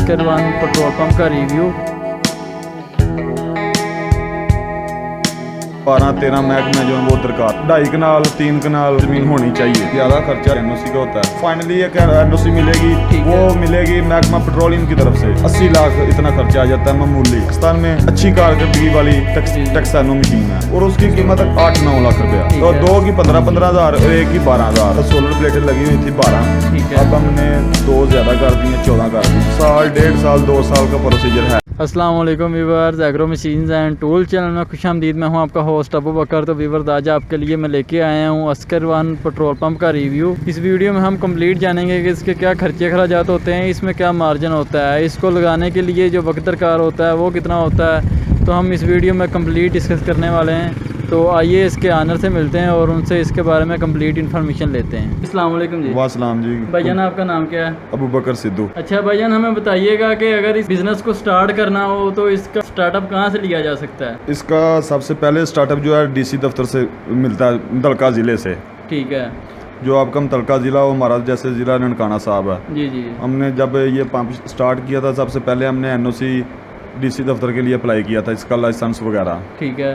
Oscar one petrol pump का review. 12-13 महकमे जो है वो दरकार 2.5 कनाल 3 कनाल जमीन होनी चाहिए। ज्यादा खर्चा एनओसी का होता है। फाइनली एक एनओसी मिलेगी, वो मिलेगी महकमा पेट्रोलियम की तरफ से। 80 लाख इतना खर्चा आ जाता है मामूली। पाकिस्तान में अच्छी कारकर्दगी वाली टेक्सानो मशीन है और उसकी कीमत 8-9 लाख रुपया। तो 2 की 15-15 हज़ार और 1 की 12 हज़ार। सोलर प्लेटें लगी हुई थी 12, अब हमने 2 ज्यादा कर दी, 14 कर दी। साल 1.5 साल 2 साल का प्रोसीजर है। अस्सलाम वालेकुम viewers, agro machines and tool channel में खुशामदीद। मैं हूं आपका होस्ट अबू बकर। तो व्यूअर्स, आज आपके लिए मैं लेके आया हूं अस्कर वन पेट्रोल पंप का रिव्यू। इस वीडियो में हम कंप्लीट जानेंगे कि इसके क्या खर्चे खराजात होते हैं, इसमें क्या मार्जिन होता है, इसको लगाने के लिए जो वक्त दरकार होता है वो कितना होता है। तो हम इस वीडियो में कंप्लीट डिस्कस करने वाले हैं। तो आइए इसके आनर से मिलते हैं और उनसे इसके बारे में कंप्लीट इन्फॉर्मेशन लेते हैं। अस्सलाम वालेकुम जी। वासलाम जी। भाईजान, आपका नाम क्या है? अबू बकर सिद्धू। अच्छा भाईजान, हमें बताइएगा कि अगर इस बिज़नेस को स्टार्ट करना हो तो इसका स्टार्टअप कहाँ से लिया जा सकता है? इसका सबसे पहले स्टार्टअप जो है डीसी दफ्तर से मिलता है, तलका ज़िले से। ठीक है। जो आपका तलका ज़िला वो हमारा जैसे ज़िला ननकाना साहब है। जी जी। हमने जब ये पंप स्टार्ट किया था, सबसे पहले हमने एनओसी डीसी दफ्तर के लिए अप्लाई किया था, इसका लाइसेंस वगैरह। ठीक है।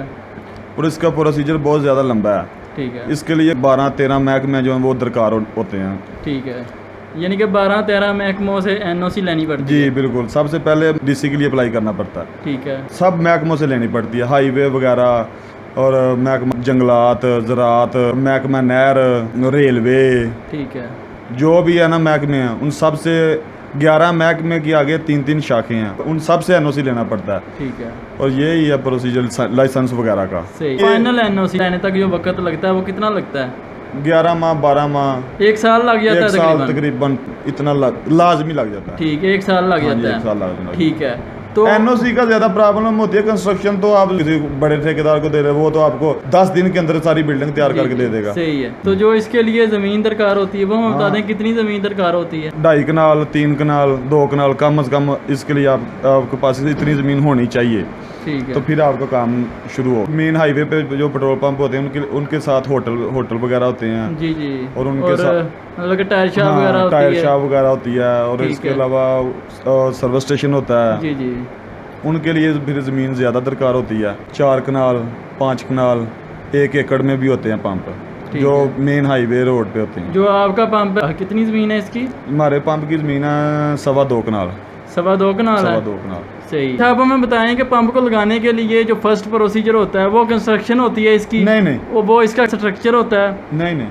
और इसका प्रोसीजर बहुत ज़्यादा लंबा है। ठीक है। इसके लिए 12-13 महकमे जो हैं वो दरकार होते हैं। ठीक है, यानी कि 12-13 महकमों से एनओसी लेनी पड़ती है? जी बिल्कुल। सबसे पहले डीसी के लिए अप्लाई करना पड़ता है। ठीक है। सब महकमों से लेनी पड़ती है, हाईवे वगैरह और महकमा जंगलात, ज़राअत, महकमा नहर, रेलवे। ठीक है। जो भी है ना महकमे हैं, उन सब से 11 महकमे की आगे 3-3 शाखें हैं, उन सब से एनओसी लेना पड़ता है। ठीक है। और यही है प्रोसीजर लाइसेंस वगैरह का। सही। फाइनल एनओसी लेने तक जो वक्त लगता है वो कितना लगता है? 11 माह 12 माह 1 साल लग जाता है? 1 साल तकरीबन इतना लाजमी लग जाता है। ठीक है, 1 साल लग हाँ जी, जाता 1 साल लग जाता है। है। ठीक है। तो एनओसी का ज्यादा प्रॉब्लम होती है। कंस्ट्रक्शन तो आप किसी बड़े ठेकेदार को दे रहे हो, वो तो आपको 10 दिन के अंदर सारी बिल्डिंग तैयार करके दे देगा। सही है। तो जो इसके लिए जमीन दरकार होती है वो हम बता दें, कितनी जमीन दरकार होती है? 2.5 कनाल 3 कनाल 2 कनाल कम से कम इसके लिए आपके पास इतनी ज़मीन होनी चाहिए। ठीक है। तो फिर आपका काम शुरू हो। मेन हाईवे पे जो पेट्रोल पंप होते हैं उनके साथ होटल वगैरह होते हैं। जी जी। और उनके साथ मतलब कि टायर शॉप वगैरह होती है? टायर शॉप वगैरह होती है। और ठीक इसके है। अलावा सर्विस स्टेशन होता है। जी जी। उनके लिए फिर ज़मीन ज़्यादा दरकार होती है। 4 कनाल 5 कनाल 1 एकड़ में भी होते हैं पंप, जो मेन हाईवे रोड पे होते हैं। जो आपका पंप है, कितनी ज़मीन है इसकी? हमारे पंप की ज़मीन है 2.25 कनाल। 2.25 कनाल है? 2.25 कनाल। सही। अच्छा, आप हमें बताएं कि पंप को लगाने के लिए जो फर्स्ट प्रोसीजर होता है वो कंस्ट्रक्शन होती है इसकी? नहीं। वो इसका स्ट्रक्चर होता है? नहीं।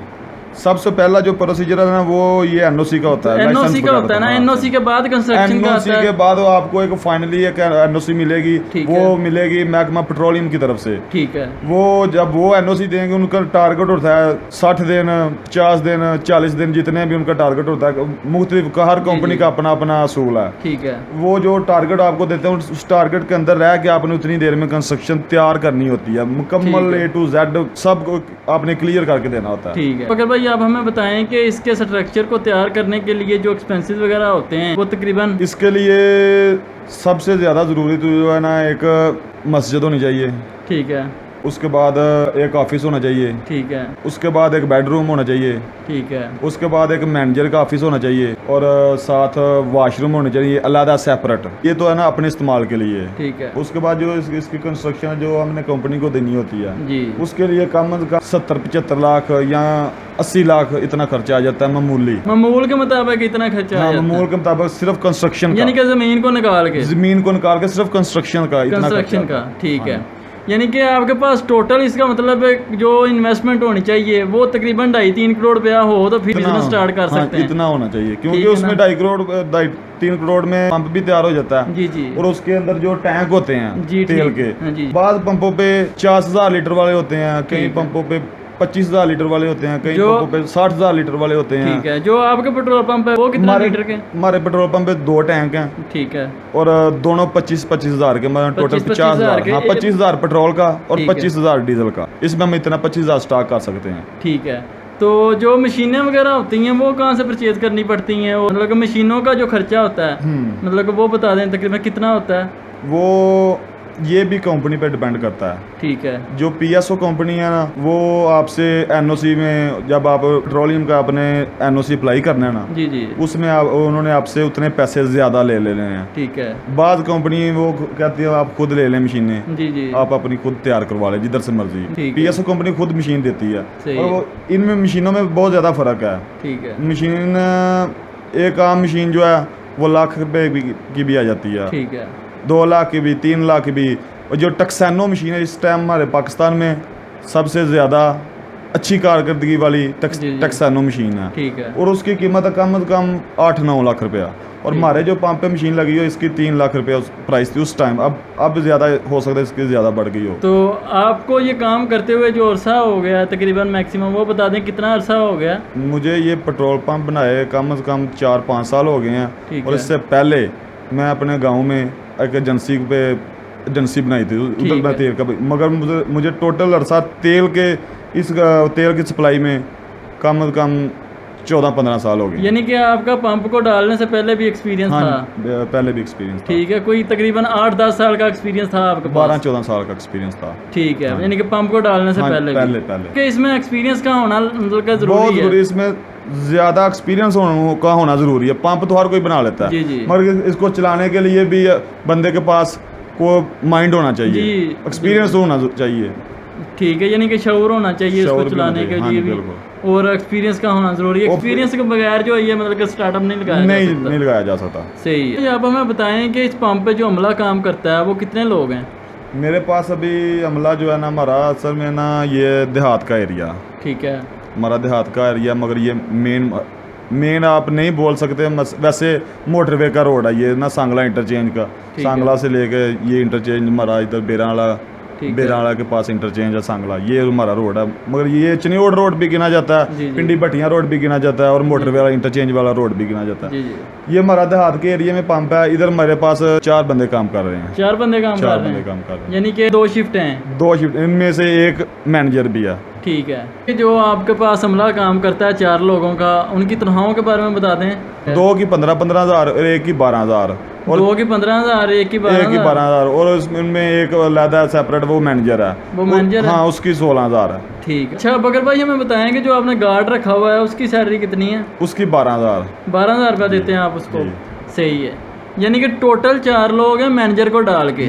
सबसे पहला जो प्रोसीजर है ना वो ये एनओसी का होता है। एनओसी का होता है ना? एनओसी के बाद कंस्ट्रक्शन का आता है? एनओसी के बाद आपको एक फाइनली एक एनओसी मिलेगी, वो मिलेगी महकमा पेट्रोलियम की तरफ से। ठीक है। वो जब वो एनओसी देंगे, उनका टारगेट होता है 60 दिन 50 दिन 40 दिन, जितने भी उनका टारगेट होता है। मुख्तलिफ हर कंपनी का अपना अपना असूल है। ठीक है। वो जो टारगेट आपको देते हैं उस टारगेट के अंदर रह के आपने उतनी देर में कंस्ट्रक्शन तैयार करनी होती है। मुकम्मल A to Z सब आपने क्लियर करके देना होता है। ठीक है। अगर भाई आप हमें बताएं कि इसके स्ट्रक्चर को तैयार करने के लिए जो एक्सपेंसेस वगैरह होते हैं वो तकरीबन? इसके लिए सबसे ज़्यादा ज़रूरी तो जो है ना, एक मस्जिद होनी चाहिए। ठीक है। उसके बाद एक ऑफिस होना चाहिए। ठीक है। उसके बाद एक बेडरूम होना चाहिए। ठीक है। उसके बाद एक मैनेजर का ऑफिस होना चाहिए और साथ वॉशरूम होने चाहिए अलग सेपरेट। ये तो है ना अपने इस्तेमाल के लिए। ठीक है। उसके बाद जो इसकी कंस्ट्रक्शन जो हमने कंपनी को देनी होती है जी, उसके लिए कम से कम 70-75 लाख या 80 लाख इतना खर्चा आ जाता है मामूली। मामूल के मुताबिक इतना खर्चा? हाँ, मामूल के मुताबिक सिर्फ कंस्ट्रक्शन, यानी कि जमीन को निकाल के सिर्फ कंस्ट्रक्शन का। ठीक है। यानी कि आपके पास टोटल इसका मतलब जो इन्वेस्टमेंट होनी चाहिए वो तकरीबन 2.5-3 करोड़ रुपया हो तो फिर बिजनेस स्टार्ट कर सकते हैं। इतना होना चाहिए, क्योंकि उसमें 2.5-3 करोड़ में पंप भी तैयार हो जाता है। जी जी। और उसके अंदर जो टैंक होते हैं तेल के, बाद पंपों पे 50,000 लीटर वाले होते हैं, कई पंपों पे 25,000 लीटर वाले होते हैं, कई पंपों पे 60,000 लीटर वाले होते हैं। ठीक है। जो आपके पेट्रोल पंप है वो कितना लीटर के? हमारे पेट्रोल पंप पे 2 टैंक हैं। ठीक है। और दोनों 25,000 के, मतलब टोटल 50,000। हाँ, 25,000 पेट्रोल का और 25,000 डीजल का। इसमें हम इतना 25,000 स्टॉक कर सकते हैं। ठीक है। तो जो मशीनें वगैरह होती हैं वो कहाँ से परचेज करनी पड़ती हैं? मतलब मशीनों का जो खर्चा होता है, मतलब वो बता दें तकरीबन कितना होता है? वो ये भी कंपनी पे डिपेंड करता है। ठीक है। जो PSO कंपनी है ना, वो आपसे NOC में, जब आप पेट्रोलियम का अपने NOC अप्लाई करना है ना, जी जी, उसमें उन्होंने आपसे उतने पैसे ज़्यादा ले लेने हैं। ठीक है। बाद कंपनी वो कहती है आप खुद ले लें मशीनें, जी जी, आप अपनी खुद तैयार करवा लें जिधर से मर्जी। PSO कंपनी खुद मशीन देती है, और वो इनमें मशीनों में बहुत ज़्यादा फ़र्क है। ठीक है। मशीन, एक आम मशीन जो है वो लाख रुपए की भी आ जाती है, ठीक है, 2 लाख की भी, 3 लाख की भी। और जो टक्सैनो मशीन है इस टाइम हमारे पाकिस्तान में सबसे ज़्यादा अच्छी कारकर्दगी वाली टक्सैनो मशीन है। ठीक है। और उसकी कीमत कम से कम 8-9 लाख रुपया। और हमारे जो पंप पे मशीन लगी हो इसकी 3 लाख रुपया प्राइस थी उस टाइम। अब ज़्यादा हो सकता है इसकी ज़्यादा बढ़ गई हो। तो आपको ये काम करते हुए जो अरसा हो गया तकरीबन मैक्सिमम, वो बता दें कितना अरसा हो गया? मुझे ये पेट्रोल पंप बनाए कम से कम 4-5 साल हो गए हैं। और इससे पहले मैं अपने गाँव में एक एजेंसी बनाई थी, उधर मैं तेल का, मगर मुझे टोटल अरसा तेल की सप्लाई में कम से कम 14-15 साल हो गए। यानी कि आपका पंप को डालने से पहले भी एक्सपीरियंस था? पहले भी एक्सपीरियंस था। ठीक है। कोई तकरीबन 8-10 साल का एक्सपीरियंस था आपके पास? 12-14 साल का एक्सपीरियंस था। ठीक है। यानी कि पंप को डालने से पहले कि इसमें एक्सपीरियंस का होना मतलब जरूरी है? बहुत जरूरी, इसमें ज़्यादा एक्सपीरियंस का होना ज़रूरी है। पंप तो हर कोई बना लेता है, मगर इसको चलाने के लिए भी बंदे के पास को माइंड होना चाहिए, एक्सपीरियंस होना चाहिए। ठीक है। यानी कि शऊर होना चाहिए इसको चलाने के लिए भी, और एक्सपीरियंस का होना जरूरी है। एक्सपीरियंस के बगैर जो है मतलब कि स्टार्टअप नहीं लगाया जा सकता। सही है। आप हमें बताएं कि इस पंप पे जो अमला काम करता है वो कितने लोग हैं? मेरे पास अभी अमला जो है ना, हमारा असल में ना ये देहात का एरिया। ठीक है। हमारा देहात का एरिया, मगर ये मेन आप नहीं बोल सकते। वैसे मोटरवे का रोड है ये ना, सांगला इंटरचेंज का। सांगला से लेके ये इंटरचेंज हमारा इधर बेराला के पास इंटरचेंज है सांगला, ये हमारा रोड है। मगर ये चनियोड़ रोड भी गिना जाता है, पिंडी भट्टियां रोड भी गिना जाता है, और मोटरवे वाला इंटरचेंज वाला रोड भी गिना जाता है। ये हमारा देहात के एरिया में पंप है। इधर हमारे पास 4 बंदे काम कर रहे हैं। 4 बंदे काम कर रहे हैं, यानी कि 2 शिफ्ट हैं? 2 शिफ्ट, इनमें से एक मैनेजर भी है। ठीक है। जो आपके पास अमला काम करता है 4 लोगों का, उनकी तनख्वाहों के बारे में बता दें। 2 की 15-15 हज़ार और एक की 12 हज़ार। और 2 की 15 हज़ार, एक की 12 हज़ार। और उसमें एक अलग सेपरेट वो मैनेजर है। वो मैनेजर है? हाँ, उसकी 16 हज़ार है। ठीक है। अच्छा बकर भाई, हमें बताएंगे जो आपने गार्ड रखा हुआ है उसकी सैलरी कितनी है? उसकी 12 हज़ार। 12 हज़ार रुपया देते हैं आप उसको? सही है। यानी कि टोटल 4 लोग हैं मैनेजर को डाल के?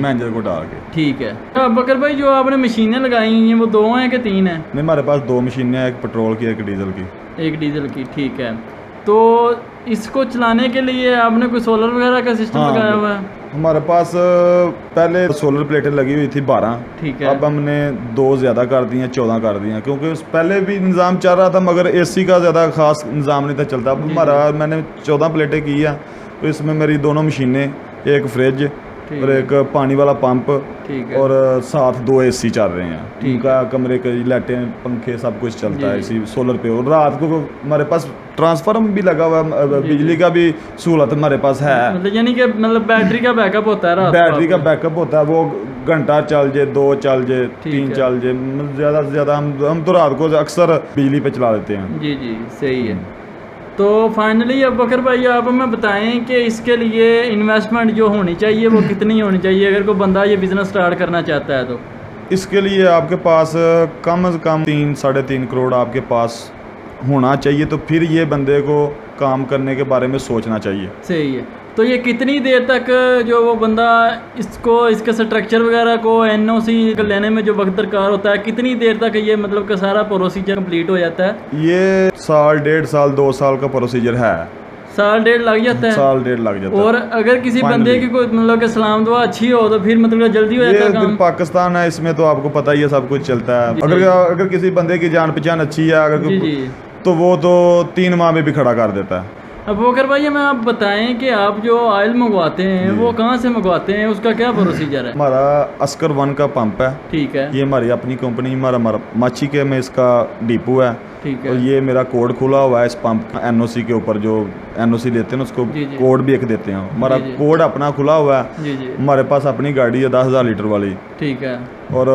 ठीक है। अब बकर भाई जो आपने मशीनें लगाई हुई हैं वो 2 हैं कि 3 हैं? नहीं, हमारे पास 2 मशीनें हैं, एक पेट्रोल की, एक डीजल की। एक डीजल की, ठीक है। तो इसको चलाने के लिए आपने कोई सोलर वगैरह का सिस्टम लगाया हुआ है? हमारे पास पहले सोलर प्लेटें लगी हुई थी 12। ठीक है। अब हमने 2 ज़्यादा कर दी हैं, 14 कर दी हैं, क्योंकि उस पहले भी निज़ाम चल रहा था मगर AC का ज़्यादा खास निज़ाम नहीं था चलता। अब मैंने 14 प्लेटें की हैं, तो इसमें मेरी 2 मशीनें, एक फ्रिज और एक पानी वाला पंप, और साथ 2 AC चल रहे हैं। उनका कमरे के लाइटें, पंखे, सब कुछ चलता है इसी सोलर पे। और रात को हमारे पास ट्रांसफार्मर भी लगा हुआ है, बिजली का भी सहूलत हमारे पास है। मतलब यानी कि बैटरी का बैकअप होता है? बैटरी का बैकअप होता है, वो घंटा चल जाए, 2 चल जाए, 3 चल जाए, ज़्यादा से ज़्यादा हम तो रात को अक्सर बिजली पे चला देते हैं। जी जी, सही है। तो फाइनली अब बकर भाई आप हमें बताएं कि इसके लिए इन्वेस्टमेंट जो होनी चाहिए वो कितनी होनी चाहिए, अगर कोई बंदा ये बिज़नेस स्टार्ट करना चाहता है तो? इसके लिए आपके पास कम से कम 3-3.5 करोड़ आपके पास होना चाहिए, तो फिर ये बंदे को काम करने के बारे में सोचना चाहिए। सही है। तो ये कितनी देर तक जो वो बंदा इसके स्ट्रक्चर वगैरह को NOC लेने में जो वक्त दरकार होता है, कितनी देर तक ये मतलब का सारा प्रोसीजर कंप्लीट हो जाता है? ये 1.5 साल 2 साल का प्रोसीजर है। 1.5 साल लग जाता है? 1.5 साल लग जाता है। और अगर किसी बंदे की कोई मतलब कि सलाम दुआ अच्छी हो तो फिर मतलब जल्दी हो जाता है काम? पाकिस्तान है, इसमें तो आपको पता ही है सब कुछ चलता है। अगर किसी बंदे की जान पहचान अच्छी है अगर तो वो तो 3 माह में भी खड़ा कर देता है। अब बकर भाई हमें आप बताएं कि आप जो ऑयल मंगवाते हैं वो कहाँ से मंगवाते हैं, उसका क्या प्रोसीजर है? हमारा अस्कर 1 का पंप है। ठीक है। ये हमारी अपनी कंपनी, हमारा माची के में इसका डिपो है। ठीक है। और ये मेरा कोड खुला हुआ है इस पंप का, NOC के ऊपर जो NOC लेते हैं ना उसको कोड भी एक देते हैं। हमारा कोड अपना खुला हुआ है। हमारे पास अपनी गाड़ी है 10,000 लीटर वाली। ठीक है। और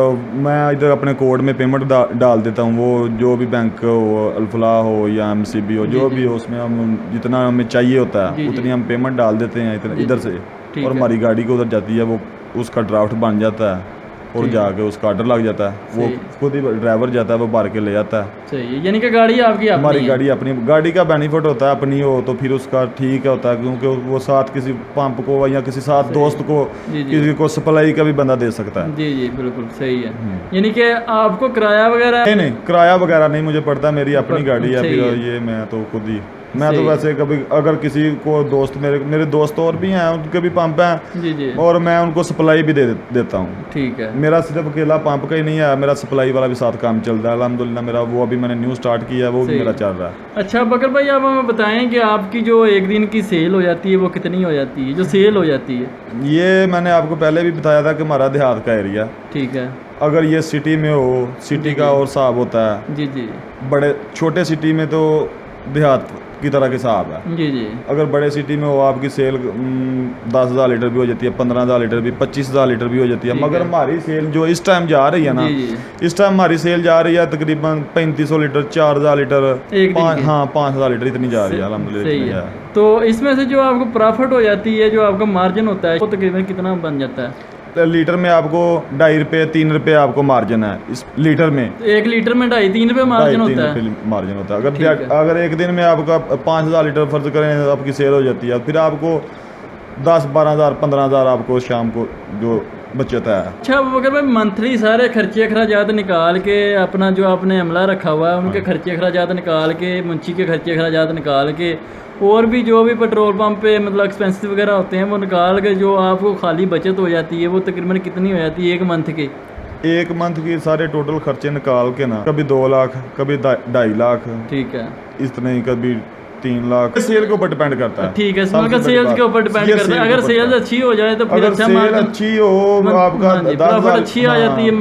मैं इधर अपने कोड में पेमेंट डाल देता हूँ, वो जो भी बैंक हो, अल्फला हो या MCB हो, जो भी हो, उसमें हम जितना हमें चाहिए होता है उतनी हम पेमेंट डाल देते हैं इधर से। और हमारी गाड़ी को उधर जाती है, वो उसका ड्राफ्ट बन जाता है और जाके उसका ऑर्डर लग जाता है, वो खुद ही ड्राइवर जाता है, वो भर के ले जाता है। सही है, यानी कि गाड़ी आपकी अपनी हमारी गाड़ी अपनी, गाड़ी का बेनिफिट होता है अपनी हो तो फिर उसका ठीक है होता है, क्योंकि वो साथ किसी पंप को या किसी साथ दोस्त को किसी को सप्लाई का भी बंदा दे सकता है। जी जी बिल्कुल सही है। यानी कि आपको किराया वगैरह नहीं किराया वगैरह नहीं मुझे पड़ता, मेरी अपनी गाड़ी है, फिर ये मैं तो खुद ही, मैं तो वैसे कभी अगर किसी को दोस्त मेरे दोस्त और भी हैं, उनके भी पंप हैं जी जी, और मैं उनको सप्लाई भी देता हूँ। ठीक है, मेरा सिर्फ अकेला पंप का ही नहीं है, मेरा सप्लाई वाला भी साथ काम चल रहा है अल्हम्दुलिल्लाह। मेरा वो अभी मैंने न्यू स्टार्ट किया है, वो भी मेरा चल रहा है। अच्छा बकर भाई, आप हमें बताएं कि आपकी जो एक दिन की सेल हो जाती है वो कितनी हो जाती है, जो सेल हो जाती है? ये मैंने आपको पहले भी बताया था कि हमारा देहात का एरिया, ठीक है, अगर ये सिटी में हो, सिटी का और हिसाब होता है जी जी, बड़े छोटे सिटी में तो देहात की तरह के हिसाब है जी जी, अगर बड़े सिटी में हो आपकी सेल 10,000 लीटर भी हो जाती है, 15,000 लीटर भी, 25,000 लीटर भी हो जाती है। मगर हमारी सेल जो इस टाइम जा रही है ना, इस टाइम हमारी सेल जा रही है तकरीबन 3500 लीटर, 4,000 लीटर, 5,000 लीटर इतनी जा रही है अल्हम्दुलिल्लाह। तो इसमें से जो आपको प्रॉफिट हो जाती है, जो आपका मार्जिन होता है, वो तकरीबन कितना बन जाता है? लीटर में आपको 2.5 रुपये 3 रुपये आपको मार्जिन है इस लीटर में। 1 लीटर में 2.5-3 रुपये मार्जिन होता है, मार्जिन होता है। अगर एक दिन में आपका 5,000 लीटर फर्ज करें आपकी सेल हो जाती है, फिर आपको 10-12,000 15,000 आपको शाम को जो बचत है। अच्छा अगर मैं मंथली सारे खर्चे अखराजात निकाल के, अपना जो आपने अमला रखा हुआ है उनके खर्चे अखराजात निकाल के, मुंशी के खर्चे अखराजात निकाल के, और भी जो भी पेट्रोल पंप पे मतलब एक्सपेंसेस वगैरह होते हैं वो निकाल के जो आपको खाली बचत हो जाती है, वो तकरीबन कितनी हो जाती है एक मंथ की? एक मंथ की सारे टोटल खर्चे निकाल के ना, कभी 2 लाख, कभी 2.5 लाख, ठीक है, इतना ही, कभी 3 लाख। सेल के ऊपर डिपेंड करता है। ठीक है, सेल्स के ऊपर डिपेंड करता है। अगर सेल्स अच्छी हो जाए तो फिर अच्छा, सेल अच्छी हो, आपका प्रॉफिट अच्छी आ जाती है।